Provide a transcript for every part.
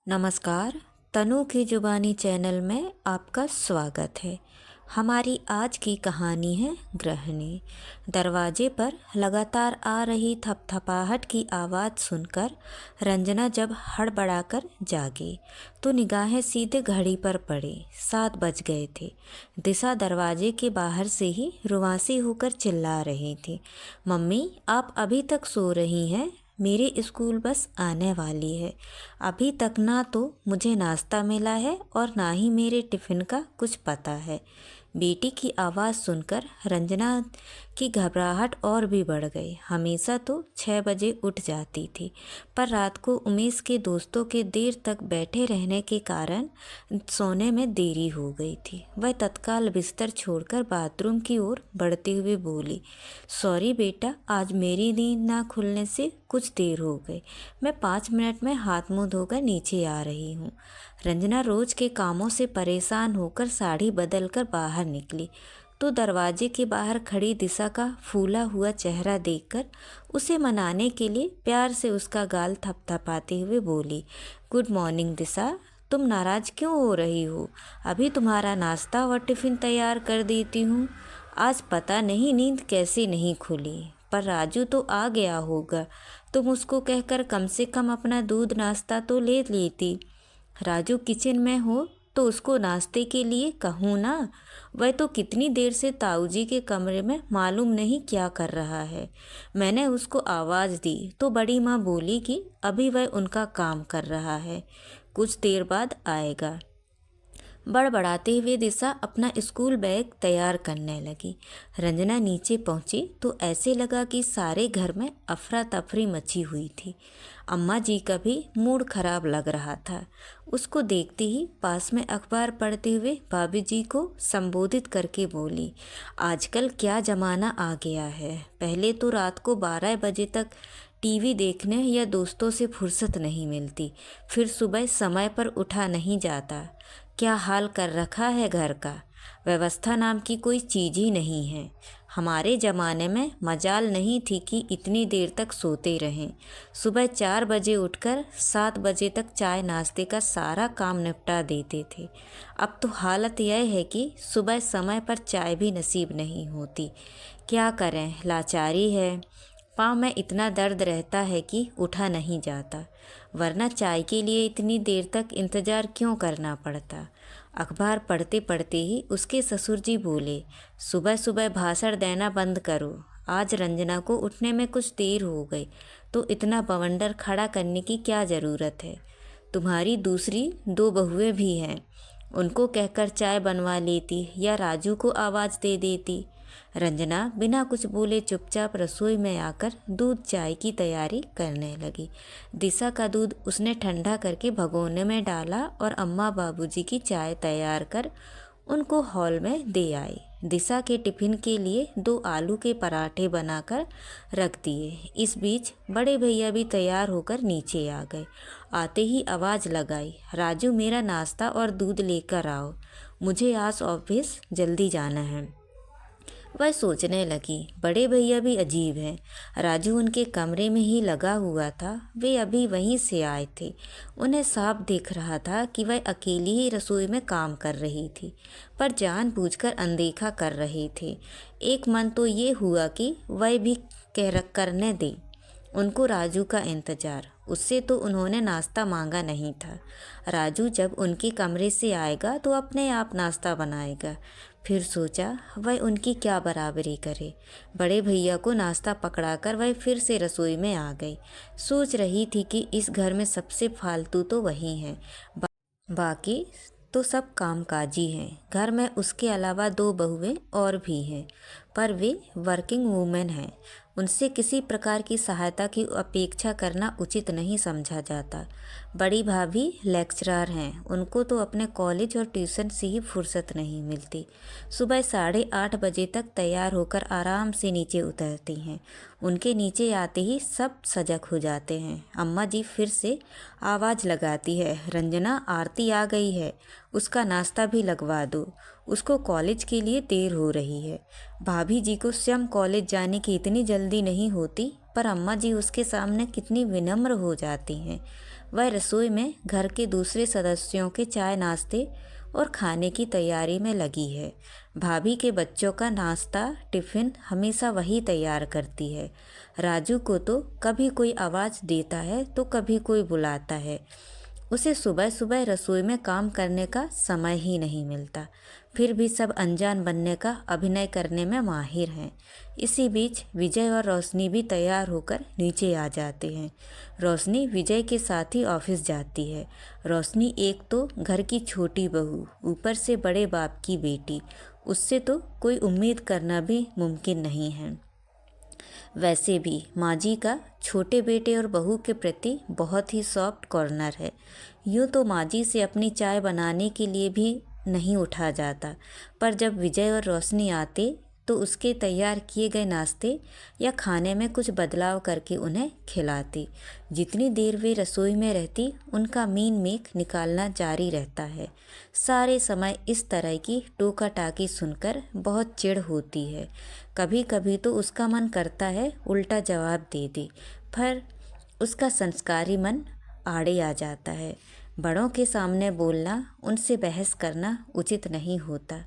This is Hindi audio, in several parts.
नमस्कार। तनु की जुबानी चैनल में आपका स्वागत है। हमारी आज की कहानी है गृहिणी। दरवाजे पर लगातार आ रही थपथपाहट की आवाज़ सुनकर रंजना जब हड़बड़ाकर जागी तो निगाहें सीधे घड़ी पर पड़ी। 7 बज गए थे। दिशा दरवाजे के बाहर से ही रुआंसी होकर चिल्ला रही थी, मम्मी आप अभी तक सो रही हैं? मेरी स्कूल बस आने वाली है। अभी तक ना तो मुझे नाश्ता मिला है और ना ही मेरे टिफ़िन का कुछ पता है। बेटी की आवाज़ सुनकर रंजना की घबराहट और भी बढ़ गई। हमेशा तो 6 बजे उठ जाती थी, पर रात को उमेश के दोस्तों के देर तक बैठे रहने के कारण सोने में देरी हो गई थी। वह तत्काल बिस्तर छोड़कर बाथरूम की ओर बढ़ते हुए बोली, सॉरी बेटा, आज मेरी नींद ना खुलने से कुछ देर हो गई। मैं 5 मिनट में हाथ मुँह धोकर नीचे आ रही हूँ। रंजना रोज के कामों से परेशान होकर साड़ी बदलकर बाहर निकली तो दरवाजे के बाहर खड़ी दिशा का फूला हुआ चेहरा देखकर उसे मनाने के लिए प्यार से उसका गाल थपथपाते हुए बोली, गुड मॉर्निंग दिशा, तुम नाराज़ क्यों हो रही हो? अभी तुम्हारा नाश्ता और टिफ़िन तैयार कर देती हूँ। आज पता नहीं नींद कैसे नहीं खुली, पर राजू तो आ गया होगा। तुम उसको कहकर कम से कम अपना दूध नाश्ता तो ले लेती। राजू किचन में हो तो उसको नाश्ते के लिए कहूँ ना? वह तो कितनी देर से ताऊजी के कमरे में मालूम नहीं क्या कर रहा है। मैंने उसको आवाज़ दी तो बड़ी माँ बोली कि अभी वह उनका काम कर रहा है, कुछ देर बाद आएगा। बड़बड़ाते हुए दिशा अपना स्कूल बैग तैयार करने लगी। रंजना नीचे पहुंची तो ऐसे लगा कि सारे घर में अफरा तफरी मची हुई थी। अम्मा जी का भी मूड खराब लग रहा था। उसको देखते ही पास में अखबार पढ़ते हुए भाभी जी को संबोधित करके बोली, आजकल क्या ज़माना आ गया है। पहले तो रात को 12 बजे तक टीवी देखने या दोस्तों से फुर्सत नहीं मिलती, फिर सुबह समय पर उठा नहीं जाता। क्या हाल कर रखा है घर का। व्यवस्था नाम की कोई चीज़ ही नहीं है। हमारे ज़माने में मजाल नहीं थी कि इतनी देर तक सोते रहें। सुबह 4 बजे उठकर 7 बजे तक चाय नाश्ते का सारा काम निपटा देते थे। अब तो हालत यह है कि सुबह समय पर चाय भी नसीब नहीं होती। क्या करें, लाचारी है। पाँव में इतना दर्द रहता है कि उठा नहीं जाता, वरना चाय के लिए इतनी देर तक इंतज़ार क्यों करना पड़ता। अखबार पढ़ते पढ़ते ही उसके ससुर जी बोले, सुबह सुबह भाषण देना बंद करो। आज रंजना को उठने में कुछ देर हो गई तो इतना बवंडर खड़ा करने की क्या ज़रूरत है। तुम्हारी दूसरी 2 बहुएं भी हैं, उनको कहकर चाय बनवा लेती या राजू को आवाज़ दे देती। रंजना बिना कुछ बोले चुपचाप रसोई में आकर दूध चाय की तैयारी करने लगी। दिशा का दूध उसने ठंडा करके भगोने में डाला और अम्मा बाबूजी की चाय तैयार कर उनको हॉल में दे आई। दिशा के टिफ़िन के लिए 2 आलू के पराठे बनाकर रख दिए। इस बीच बड़े भैया भी तैयार होकर नीचे आ गए। आते ही आवाज़ लगाई, राजू मेरा नाश्ता और दूध लेकर आओ, मुझे आज ऑफिस जल्दी जाना है। वह सोचने लगी, बड़े भैया भी अजीब हैं। राजू उनके कमरे में ही लगा हुआ था, वे अभी वहीं से आए थे। उन्हें साफ दिख रहा था कि वह अकेली ही रसोई में काम कर रही थी, पर जानबूझकर अनदेखा कर रहे थे। एक मन तो ये हुआ कि वह भी करने दे उनको राजू का इंतज़ार। उससे तो उन्होंने नाश्ता मांगा नहीं था। राजू जब उनके कमरे से आएगा तो अपने आप नाश्ता बनाएगा। फिर सोचा वह उनकी क्या बराबरी करे। बड़े भैया को नाश्ता पकड़ाकर वह फिर से रसोई में आ गई। सोच रही थी कि इस घर में सबसे फालतू तो वही हैं, बाकी तो सब कामकाजी हैं। घर में उसके अलावा 2 बहुएं और भी हैं, पर वे वर्किंग वूमेन हैं। उनसे किसी प्रकार की सहायता की अपेक्षा करना उचित नहीं समझा जाता। बड़ी भाभी लेक्चरर हैं, उनको तो अपने कॉलेज और ट्यूशन से ही फुर्सत नहीं मिलती। सुबह 8:30 बजे तक तैयार होकर आराम से नीचे उतरती हैं। उनके नीचे आते ही सब सजग हो जाते हैं। अम्मा जी फिर से आवाज़ लगाती है, रंजना आरती आ गई है, उसका नाश्ता भी लगवा दो, उसको कॉलेज के लिए देर हो रही है। भाभी जी को स्वयं कॉलेज जाने की इतनी जल्दी नहीं होती, पर अम्मा जी उसके सामने कितनी विनम्र हो जाती हैं। वह रसोई में घर के दूसरे सदस्यों के चाय नाश्ते और खाने की तैयारी में लगी है। भाभी के बच्चों का नाश्ता टिफ़िन हमेशा वही तैयार करती है। राजू को तो कभी कोई आवाज़ देता है तो कभी कोई बुलाता है। उसे सुबह सुबह रसोई में काम करने का समय ही नहीं मिलता। फिर भी सब अनजान बनने का अभिनय करने में माहिर हैं। इसी बीच विजय और रोशनी भी तैयार होकर नीचे आ जाते हैं। रोशनी विजय के साथ ही ऑफिस जाती है। रोशनी एक तो घर की छोटी बहू, ऊपर से बड़े बाप की बेटी, उससे तो कोई उम्मीद करना भी मुमकिन नहीं है। वैसे भी माँ जी का छोटे बेटे और बहू के प्रति बहुत ही सॉफ्ट कॉर्नर है। यूँ तो माँ जी से अपनी चाय बनाने के लिए भी नहीं उठा जाता, पर जब विजय और रोशनी आते तो उसके तैयार किए गए नाश्ते या खाने में कुछ बदलाव करके उन्हें खिलाती। जितनी देर वे रसोई में रहती उनका मीन मेख निकालना जारी रहता है। सारे समय इस तरह की टोका टाकी सुनकर बहुत चिढ़ होती है। कभी कभी तो उसका मन करता है उल्टा जवाब दे दे, पर उसका संस्कारी मन आड़े आ जाता है। बड़ों के सामने बोलना, उनसे बहस करना उचित नहीं होता।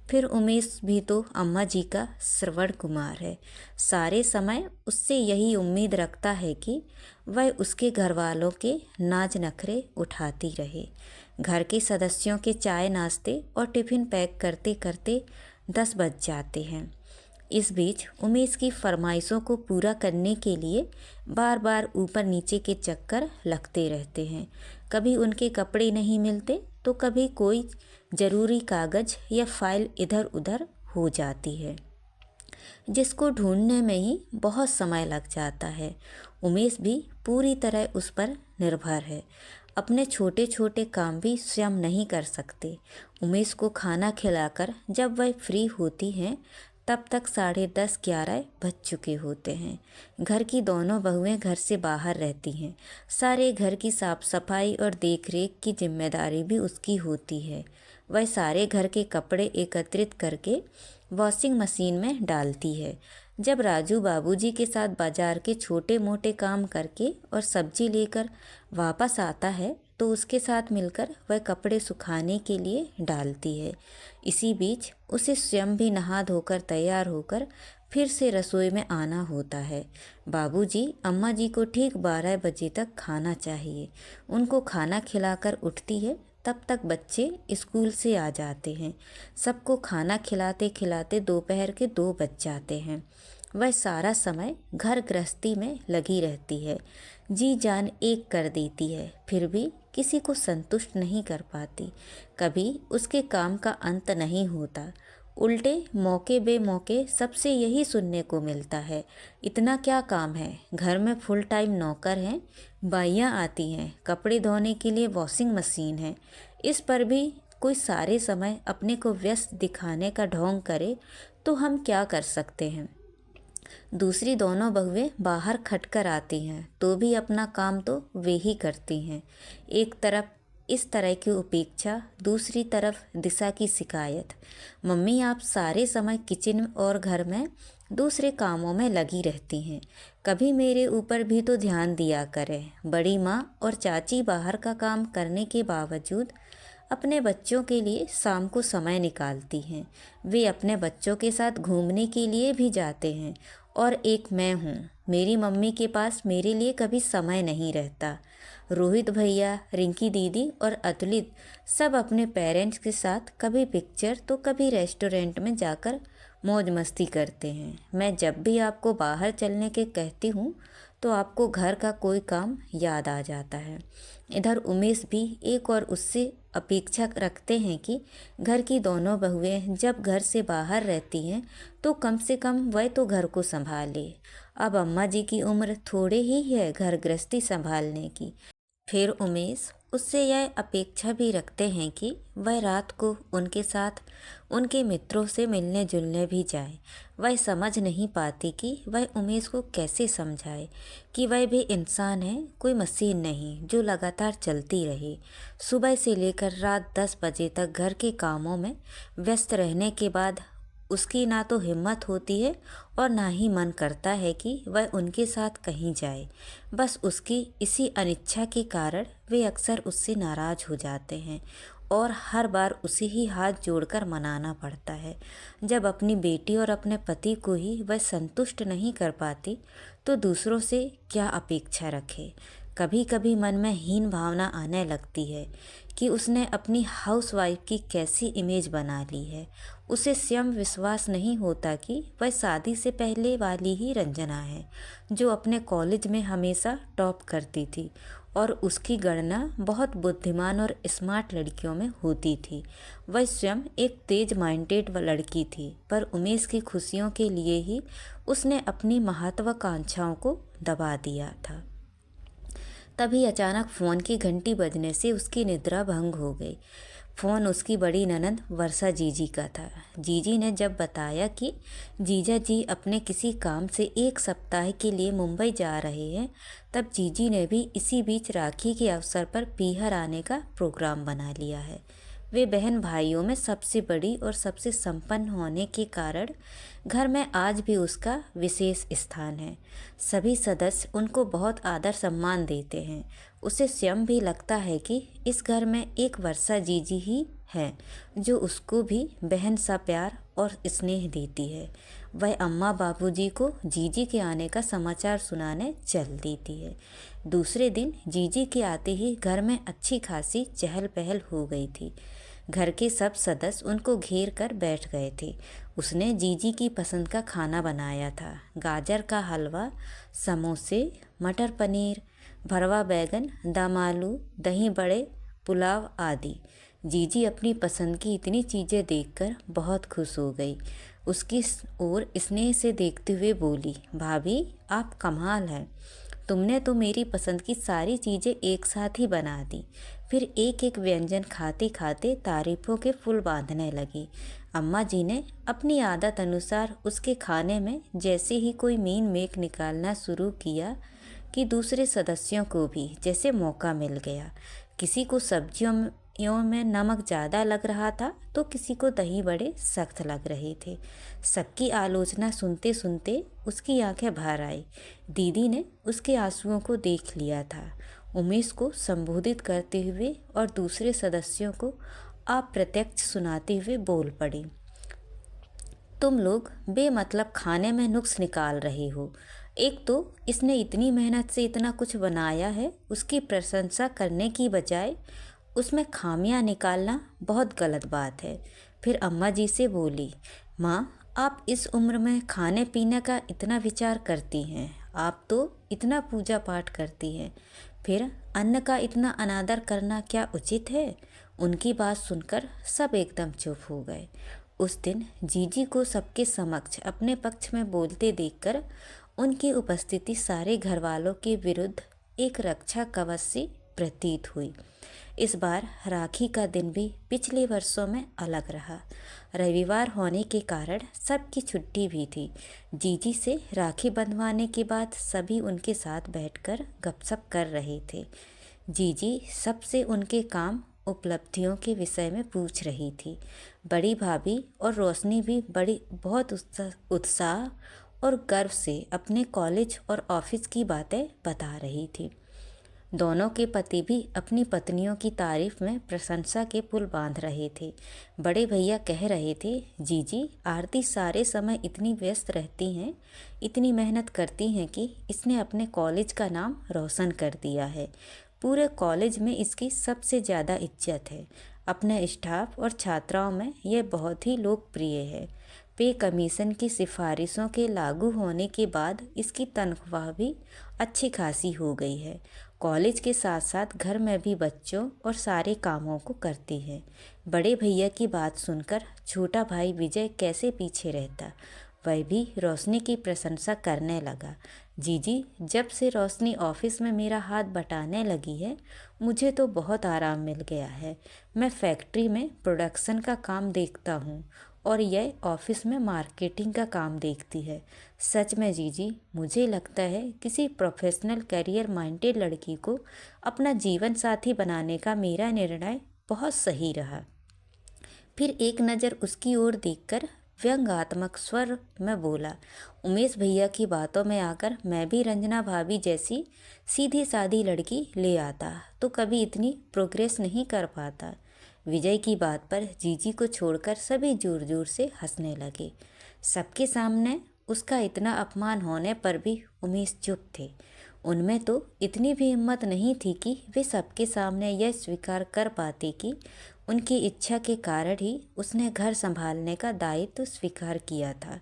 फिर उमेश भी तो अम्मा जी का श्रवण कुमार है। सारे समय उससे यही उम्मीद रखता है कि वह उसके घर वालों के नाज नखरे उठाती रहे। घर के सदस्यों के चाय नाश्ते और टिफ़िन पैक करते करते 10 बज जाते हैं। इस बीच उमेश की फरमाइशों को पूरा करने के लिए बार बार ऊपर नीचे के चक्कर लगते रहते हैं। कभी उनके कपड़े नहीं मिलते तो कभी कोई ज़रूरी कागज़ या फाइल इधर उधर हो जाती है, जिसको ढूंढने में ही बहुत समय लग जाता है। उमेश भी पूरी तरह उस पर निर्भर है। अपने छोटे छोटे काम भी स्वयं नहीं कर सकते। उमेश को खाना खिलाकर जब वह फ्री होती हैं तब तक 10:30-11 बज चुके होते हैं। घर की दोनों बहुएं घर से बाहर रहती हैं। सारे घर की साफ सफाई और देखरेख की जिम्मेदारी भी उसकी होती है। वह सारे घर के कपड़े एकत्रित करके वॉशिंग मशीन में डालती है। जब राजू बाबूजी के साथ बाजार के छोटे मोटे काम करके और सब्जी लेकर वापस आता है तो उसके साथ मिलकर वह कपड़े सुखाने के लिए डालती है। इसी बीच उसे स्वयं भी नहा धोकर तैयार होकर फिर से रसोई में आना होता है। बाबूजी अम्मा जी को ठीक 12 बजे तक खाना चाहिए। उनको खाना खिलाकर उठती है। तब तक बच्चे स्कूल से आ जाते हैं। सबको खाना खिलाते खिलाते दोपहर के 2 बज जाते हैं। वह सारा समय घर गृहस्थी में लगी रहती है। जी जान एक कर देती है, फिर भी किसी को संतुष्ट नहीं कर पाती। कभी उसके काम का अंत नहीं होता। उल्टे मौके बेमौके सबसे यही सुनने को मिलता है, इतना क्या काम है, घर में फुल टाइम नौकर हैं, बाइयाँ आती हैं, कपड़े धोने के लिए वॉशिंग मशीन है। इस पर भी कोई सारे समय अपने को व्यस्त दिखाने का ढोंग करे तो हम क्या कर सकते हैं। दूसरी दोनों बहुएं बाहर खटकर आती हैं तो भी अपना काम तो वे ही करती हैं। एक तरफ इस तरह की उपेक्षा, दूसरी तरफ दिशा की शिकायत। मम्मी आप सारे समय किचन और घर में दूसरे कामों में लगी रहती हैं, कभी मेरे ऊपर भी तो ध्यान दिया करें। बड़ी माँ और चाची बाहर का काम करने के बावजूद अपने बच्चों के लिए शाम को समय निकालती हैं। वे अपने बच्चों के साथ घूमने के लिए भी जाते हैं। और एक मैं हूँ, मेरी मम्मी के पास मेरे लिए कभी समय नहीं रहता। रोहित भैया, रिंकी दीदी और अतुलित सब अपने पेरेंट्स के साथ कभी पिक्चर तो कभी रेस्टोरेंट में जाकर मौज मस्ती करते हैं। मैं जब भी आपको बाहर चलने के कहती हूँ तो आपको घर का कोई काम याद आ जाता है। इधर उमेश भी एक और उससे अपेक्षा रखते हैं कि घर की दोनों बहुएं जब घर से बाहर रहती हैं तो कम से कम वह तो घर को संभाले। अब अम्मा जी की उम्र थोड़े ही है घर गृहस्थी संभालने की। फिर उमेश उससे यह अपेक्षा भी रखते हैं कि वह रात को उनके साथ उनके मित्रों से मिलने जुलने भी जाए। वह समझ नहीं पाती कि वह उमेश को कैसे समझाए कि वह भी इंसान है, कोई मशीन नहीं जो लगातार चलती रहे। सुबह से लेकर रात 10 बजे तक घर के कामों में व्यस्त रहने के बाद उसकी ना तो हिम्मत होती है और ना ही मन करता है कि वह उनके साथ कहीं जाए। बस उसकी इसी अनिच्छा के कारण वे अक्सर उससे नाराज़ हो जाते हैं और हर बार उसे ही हाथ जोड़कर मनाना पड़ता है। जब अपनी बेटी और अपने पति को ही वह संतुष्ट नहीं कर पाती तो दूसरों से क्या अपेक्षा रखे। कभी कभी मन में हीन भावना आने लगती है कि उसने अपनी हाउसवाइफ की कैसी इमेज बना ली है। उसे स्वयं विश्वास नहीं होता कि वह शादी से पहले वाली ही रंजना है जो अपने कॉलेज में हमेशा टॉप करती थी और उसकी गणना बहुत बुद्धिमान और स्मार्ट लड़कियों में होती थी। वह स्वयं एक तेज माइंडेड लड़की थी, पर उमेश की खुशियों के लिए ही उसने अपनी महत्वाकांक्षाओं को दबा दिया था। तभी अचानक फ़ोन की घंटी बजने से उसकी निद्रा भंग हो गई। फ़ोन उसकी बड़ी ननद वर्षा जीजी का था। जीजी ने जब बताया कि जीजा जी अपने किसी काम से 1 सप्ताह के लिए मुंबई जा रहे हैं, तब जीजी ने भी इसी बीच राखी के अवसर पर पीहर आने का प्रोग्राम बना लिया है। वे बहन भाइयों में सबसे बड़ी और सबसे संपन्न होने के कारण घर में आज भी उसका विशेष स्थान है। सभी सदस्य उनको बहुत आदर सम्मान देते हैं। उसे स्वयं भी लगता है कि इस घर में एक वर्षा जीजी ही है जो उसको भी बहन सा प्यार और स्नेह देती है। वह अम्मा बाबूजी को जीजी के आने का समाचार सुनाने चल देती है। दूसरे दिन जीजी के आते ही घर में अच्छी खासी चहल पहल हो गई थी। घर के सब सदस्य उनको घेर कर बैठ गए थे। उसने जीजी की पसंद का खाना बनाया था। गाजर का हलवा, समोसे, मटर पनीर, भरवा बैगन, दम आलू, दही बड़े, पुलाव आदि। जीजी अपनी पसंद की इतनी चीज़ें देखकर बहुत खुश हो गई। उसकी ओर स्नेह से देखते हुए बोली, भाभी आप कमाल हैं, तुमने तो मेरी पसंद की सारी चीज़ें एक साथ ही बना दी। फिर एक एक व्यंजन खाते खाते तारीफ़ों के फूल बांधने लगी। अम्मा जी ने अपनी आदत अनुसार उसके खाने में जैसे ही कोई मीन मेख निकालना शुरू किया कि दूसरे सदस्यों को भी जैसे मौका मिल गया। किसी को सब्जियों में नमक ज़्यादा लग रहा था तो किसी को दही बड़े सख्त लग रहे थे। सबकी आलोचना सुनते सुनते उसकी आंखें भर आई। दीदी ने उसके आंसुओं को देख लिया था। उमेश को संबोधित करते हुए और दूसरे सदस्यों को अप्रत्यक्ष सुनाते हुए बोल पड़ी, तुम लोग बेमतलब खाने में नुक्स निकाल रहे हो। एक तो इसने इतनी मेहनत से इतना कुछ बनाया है, उसकी प्रशंसा करने की बजाय उसमें खामियां निकालना बहुत गलत बात है। फिर अम्मा जी से बोली, माँ आप इस उम्र में खाने पीने का इतना विचार करती हैं, आप तो इतना पूजा पाठ करती हैं, फिर अन्न का इतना अनादर करना क्या उचित है। उनकी बात सुनकर सब एकदम चुप हो गए। उस दिन जीजी को सबके समक्ष अपने पक्ष में बोलते देखकर उनकी उपस्थिति सारे घर वालों के विरुद्ध एक रक्षा कवच सी प्रतीत हुई। इस बार राखी का दिन भी पिछले वर्षों में अलग रहा। रविवार होने के कारण सबकी छुट्टी भी थी। जीजी से राखी बंधवाने के बाद सभी उनके साथ बैठकर गपशप कर रहे थे। जीजी सबसे उनके काम उपलब्धियों के विषय में पूछ रही थी। बड़ी भाभी और रोशनी भी बहुत उत्साह और गर्व से अपने कॉलेज और ऑफिस की बातें बता रही थी। दोनों के पति भी अपनी पत्नियों की तारीफ में प्रशंसा के पुल बांध रहे थे। बड़े भैया कह रहे थे, जीजी आरती सारे समय इतनी व्यस्त रहती हैं, इतनी मेहनत करती हैं कि इसने अपने कॉलेज का नाम रोशन कर दिया है। पूरे कॉलेज में इसकी सबसे ज़्यादा इज्जत है। अपने स्टाफ और छात्राओं में यह बहुत ही लोकप्रिय है। पे कमीशन की सिफारिशों के लागू होने के बाद इसकी तनख्वाह भी अच्छी खासी हो गई है। कॉलेज के साथ साथ घर में भी बच्चों और सारे कामों को करती है। बड़े भैया की बात सुनकर छोटा भाई विजय कैसे पीछे रहता, वह भी रोशनी की प्रशंसा करने लगा। जीजी जब से रोशनी ऑफिस में मेरा हाथ बटाने लगी है, मुझे तो बहुत आराम मिल गया है। मैं फैक्ट्री में प्रोडक्शन का काम देखता हूँ और यह ऑफिस में मार्केटिंग का काम देखती है। सच में जीजी मुझे लगता है किसी प्रोफेशनल करियर माइंडेड लड़की को अपना जीवन साथी बनाने का मेरा निर्णय बहुत सही रहा। फिर एक नज़र उसकी ओर देखकर व्यंग्यात्मक स्वर में बोला। उमेश भैया की बातों में आकर मैं भी रंजना भाभी जैसी सीधी सादी लड़की ले आता तो कभी इतनी प्रोग्रेस नहीं कर पाता। विजय की बात पर जीजी को छोड़कर सभी जोर जोर से हंसने लगे। सबके सामने उसका इतना अपमान होने पर भी उमेश चुप थे। उनमें तो इतनी भी हिम्मत नहीं थी कि वे सबके सामने यह स्वीकार कर पाते कि उनकी इच्छा के कारण ही उसने घर संभालने का दायित्व स्वीकार किया था।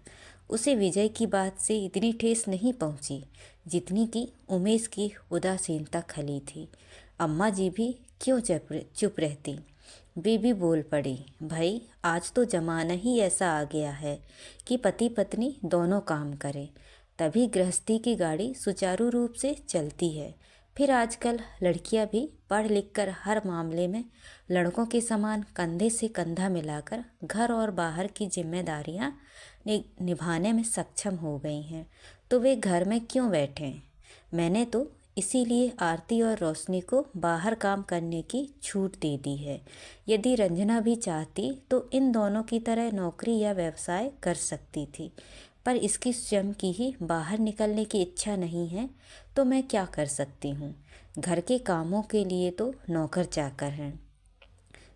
उसे विजय की बात से इतनी ठेस नहीं पहुंची जितनी कि उमेश की उदासीनता खली थी। अम्मा जी भी क्यों चुप रहती। वे भी बोल पड़ी, भाई आज तो जमाना ही ऐसा आ गया है कि पति पत्नी दोनों काम करें, तभी गृहस्थी की गाड़ी सुचारू रूप से चलती है। फिर आजकल लड़कियां भी पढ़ लिख कर हर मामले में लड़कों के समान कंधे से कंधा मिलाकर घर और बाहर की जिम्मेदारियां निभाने में सक्षम हो गई हैं, तो वे घर में क्यों बैठें। मैंने तो इसीलिए आरती और रोशनी को बाहर काम करने की छूट दे दी है। यदि रंजना भी चाहती तो इन दोनों की तरह नौकरी या व्यवसाय कर सकती थी, पर इसकी स्वयं की ही बाहर निकलने की इच्छा नहीं है, तो मैं क्या कर सकती हूँ। घर के कामों के लिए तो नौकर चाकर हैं।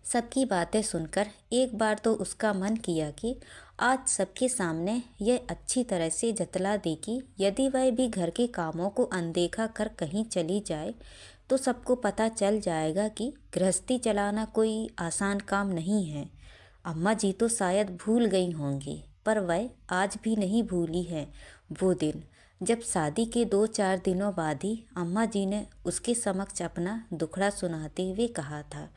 सबकी बातें सुनकर एक बार तो उसका मन किया कि आज सबके सामने यह अच्छी तरह से जतला दे कि यदि वह भी घर के कामों को अनदेखा कर कहीं चली जाए तो सबको पता चल जाएगा कि गृहस्थी चलाना कोई आसान काम नहीं है। अम्मा जी तो शायद भूल गई होंगी, पर वह आज भी नहीं भूली है वो दिन जब शादी के 2-4 दिनों बाद ही अम्मा जी ने उसके समक्ष अपना दुखड़ा सुनाते हुए कहा था,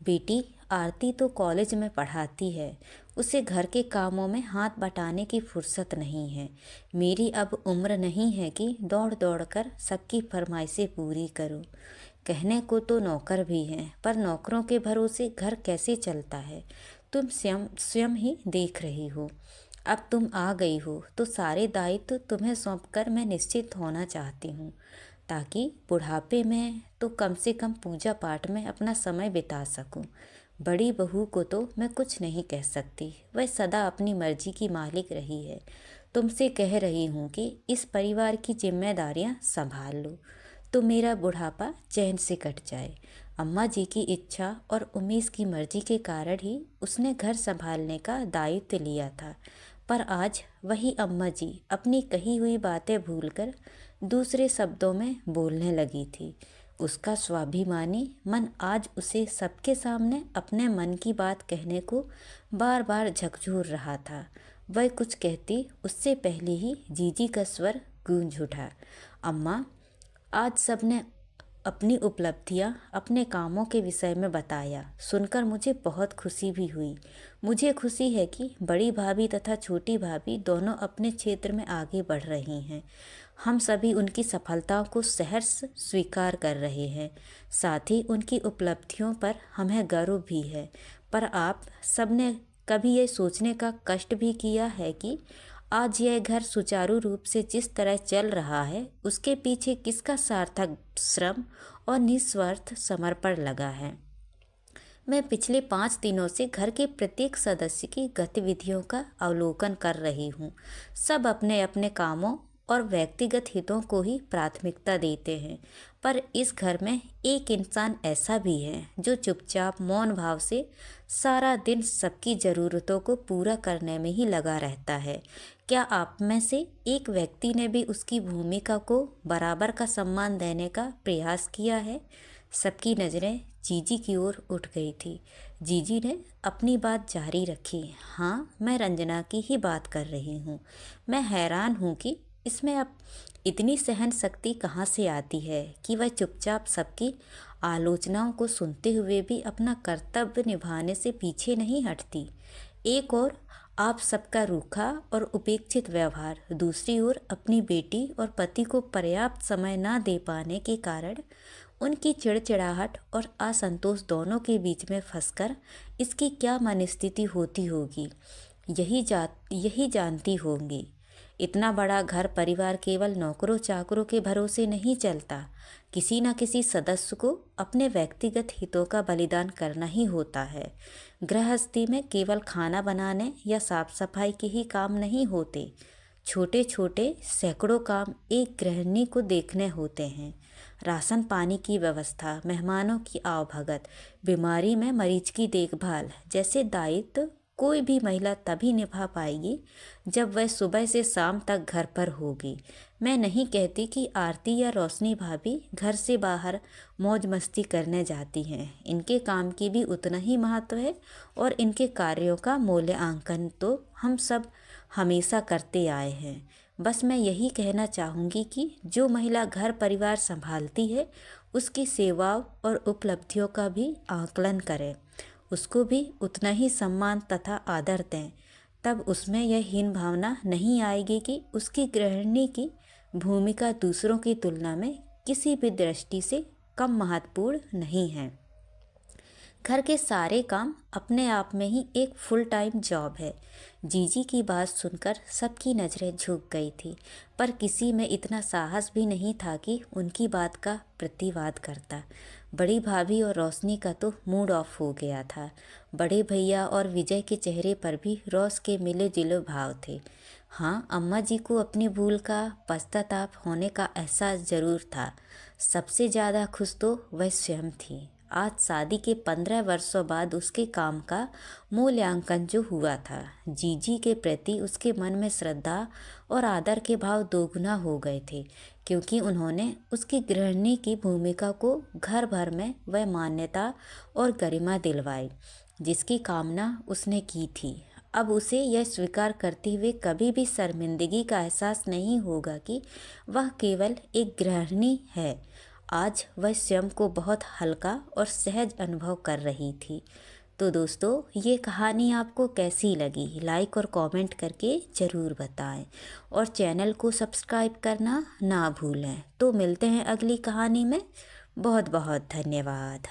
बेटी आरती तो कॉलेज में पढ़ाती है, उसे घर के कामों में हाथ बटाने की फुर्सत नहीं है। मेरी अब उम्र नहीं है कि दौड़ दौड़ कर सबकी फरमाइशें पूरी करूं। कहने को तो नौकर भी हैं, पर नौकरों के भरोसे घर कैसे चलता है तुम स्वयं ही देख रही हो। अब तुम आ गई हो तो सारे दायित्व तुम्हें सौंपकर मैं निश्चित होना चाहती हूँ, ताकि बुढ़ापे में तो कम से कम पूजा पाठ में अपना समय बिता सकूं। बड़ी बहू को तो मैं कुछ नहीं कह सकती, वह सदा अपनी मर्जी की मालिक रही है। तुमसे कह रही हूँ कि इस परिवार की जिम्मेदारियाँ संभाल लो, तो मेरा बुढ़ापा चैन से कट जाए। अम्मा जी की इच्छा और उमेश की मर्जी के कारण ही उसने घर संभालने का दायित्व लिया था, पर आज वही अम्मा जी अपनी कही हुई बातें भूलकर दूसरे शब्दों में बोलने लगी थी। उसका स्वाभिमानी मन आज उसे सबके सामने अपने मन की बात कहने को बार बार झकझोर रहा था। वह कुछ कहती उससे पहले ही जीजी का स्वर गूंज उठा, अम्मा आज सबने अपनी उपलब्धियां, अपने कामों के विषय में बताया, सुनकर मुझे बहुत खुशी भी हुई। मुझे खुशी है कि बड़ी भाभी तथा छोटी भाभी दोनों अपने क्षेत्र में आगे बढ़ रही हैं। हम सभी उनकी सफलताओं को सहर्ष स्वीकार कर रहे हैं, साथ ही उनकी उपलब्धियों पर हमें गर्व भी है। पर आप सबने कभी ये सोचने का कष्ट भी किया है कि आज यह घर सुचारू रूप से जिस तरह चल रहा है उसके पीछे किसका सार्थक श्रम और निस्वार्थ समर्पण लगा है। मैं पिछले 5 दिनों से घर के प्रत्येक सदस्य की गतिविधियों का अवलोकन कर रही हूँ। सब अपने अपने कामों और व्यक्तिगत हितों को ही प्राथमिकता देते हैं, पर इस घर में एक इंसान ऐसा भी है जो चुपचाप मौन भाव से सारा दिन सबकी ज़रूरतों को पूरा करने में ही लगा रहता है। क्या आप में से एक व्यक्ति ने भी उसकी भूमिका को बराबर का सम्मान देने का प्रयास किया है? सबकी नज़रें जीजी की ओर उठ गई थी। जीजी ने अपनी बात जारी रखी, हाँ मैं रंजना की ही बात कर रही हूँ। मैं हैरान हूँ कि इसमें अब इतनी सहन शक्ति कहाँ से आती है कि वह चुपचाप सबकी आलोचनाओं को सुनते हुए भी अपना कर्तव्य निभाने से पीछे नहीं हटती। एक और आप सबका रूखा और उपेक्षित व्यवहार, दूसरी ओर अपनी बेटी और पति को पर्याप्त समय न दे पाने के कारण उनकी चिड़चिड़ाहट और असंतोष दोनों के बीच में फंसकर इसकी क्या मनस्थिति होती होगी, यही जानती होंगी। इतना बड़ा घर परिवार केवल नौकरों चाकरों के भरोसे नहीं चलता। किसी न किसी सदस्य को अपने व्यक्तिगत हितों का बलिदान करना ही होता है। गृहस्थी में केवल खाना बनाने या साफ सफाई के ही काम नहीं होते। छोटे छोटे सैकड़ों काम एक गृहिणी को देखने होते हैं। राशन पानी की व्यवस्था, मेहमानों की आवभगत, बीमारी में मरीज की देखभाल जैसे दायित्व कोई भी महिला तभी निभा पाएगी जब वह सुबह से शाम तक घर पर होगी। मैं नहीं कहती कि आरती या रोशनी भाभी घर से बाहर मौज मस्ती करने जाती हैं। इनके काम की भी उतना ही महत्व है और इनके कार्यों का मूल्यांकन तो हम सब हमेशा करते आए हैं। बस मैं यही कहना चाहूँगी कि जो महिला घर परिवार संभालती है उसकी सेवाओं और उपलब्धियों का भी आकलन करें, उसको भी उतना ही सम्मान तथा आदर दें। तब उसमें यह हीन भावना नहीं आएगी कि उसकी गृहिणी की भूमिका दूसरों की तुलना में किसी भी दृष्टि से कम महत्वपूर्ण नहीं है। घर के सारे काम अपने आप में ही एक फुल टाइम जॉब है। जीजी की बात सुनकर सबकी नज़रें झुक गई थी, पर किसी में इतना साहस भी नहीं था कि उनकी बात का प्रतिवाद करता। बड़ी भाभी और रोशनी का तो मूड ऑफ हो गया था। बड़े भैया और विजय के चेहरे पर भी रोज के मिले जुले भाव थे। हाँ, अम्मा जी को अपनी भूल का पश्चाताप होने का एहसास जरूर था। सबसे ज़्यादा खुश तो वह स्वयं थी। आज शादी के 15 वर्षों बाद उसके काम का मूल्यांकन जो हुआ था, जीजी के प्रति उसके मन में श्रद्धा और आदर के भाव दोगुना हो गए थे, क्योंकि उन्होंने उसकी गृहिणी की भूमिका को घर भर में वह मान्यता और गरिमा दिलवाई जिसकी कामना उसने की थी। अब उसे यह स्वीकार करते हुए कभी भी शर्मिंदगी का एहसास नहीं होगा कि वह केवल एक गृहिणी है। आज वह स्वयं को बहुत हल्का और सहज अनुभव कर रही थी। तो दोस्तों, ये कहानी आपको कैसी लगी? लाइक और कमेंट करके ज़रूर बताएं और चैनल को सब्सक्राइब करना ना भूलें। तो मिलते हैं अगली कहानी में। बहुत बहुत धन्यवाद।